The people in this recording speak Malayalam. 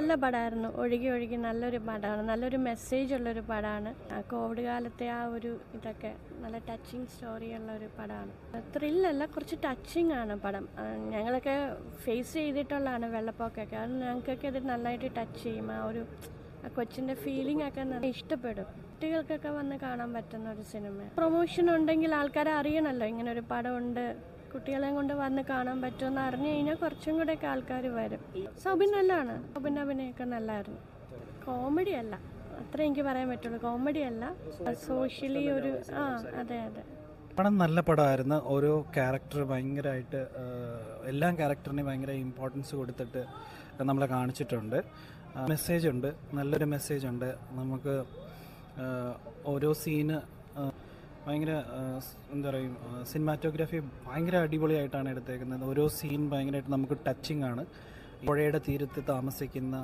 നല്ല പടമായിരുന്നു. ഒഴുകി ഒഴുകി നല്ലൊരു പടമാണ്. നല്ലൊരു മെസ്സേജ് ഉള്ളൊരു പടമാണ്. കോവിഡ് കാലത്തെ ആ ഒരു ഇതൊക്കെ നല്ല ടച്ചിങ് സ്റ്റോറിയുള്ള ഒരു പടമാണ്. ത്രില്ലല്ല, കുറച്ച് ടച്ചിങ് ആണ് പടം. ഞങ്ങളൊക്കെ ഫേസ് ചെയ്തിട്ടുള്ളതാണ് വെള്ളപ്പൊക്കമൊക്കെ. അത് ഞങ്ങൾക്കൊക്കെ ഇത് നന്നായിട്ട് ടച്ച് ചെയ്യും. ആ ഒരു കൊച്ചിൻ്റെ ഫീലിംഗ് ഒക്കെ നല്ല ഇഷ്ടപ്പെടും. കുട്ടികൾക്കൊക്കെ വന്ന് കാണാൻ പറ്റുന്ന ഒരു സിനിമ. പ്രൊമോഷൻ ഉണ്ടെങ്കിൽ ആൾക്കാരെ അറിയണമല്ലോ ഇങ്ങനെ ഒരു പടമുണ്ട്, കുട്ടികളെ കൊണ്ട് വന്ന് കാണാൻ പറ്റുമെന്ന് അറിഞ്ഞു കഴിഞ്ഞാൽ കുറച്ചും കൂടെയൊക്കെ ആൾക്കാർ വരും. സൗബിൻ നല്ലതാണ്. സൗബിൻ്റെ അഭിനയമൊക്കെ നല്ലതായിരുന്നു. കോമഡി അല്ല, അത്ര എനിക്ക് പറയാൻ പറ്റുള്ളൂ. കോമഡി അല്ല, സോഷ്യലി ഒരു അതെ അതെ. പടം നല്ല പടമായിരുന്നു. ഓരോ ക്യാരക്ടർ ഭയങ്കരമായിട്ട് എല്ലാ ക്യാരക്ടറിനെയും ഭയങ്കര ഇമ്പോർട്ടൻസ് കൊടുത്തിട്ട് നമ്മളെ കാണിച്ചിട്ടുണ്ട്. മെസ്സേജ് ഉണ്ട്, നല്ലൊരു മെസ്സേജ് ഉണ്ട്. നമുക്ക് ഓരോ സീന് ഭയങ്കര എന്താ പറയും, സിനിമാറ്റോഗ്രാഫി ഭയങ്കര അടിപൊളിയായിട്ടാണ് എടുത്തേക്കുന്നത്. ഓരോ സീൻ ഭയങ്കരമായിട്ട് നമുക്ക് ടച്ചിങ് ആണ്. പുഴയുടെ തീരത്ത് താമസിക്കുന്ന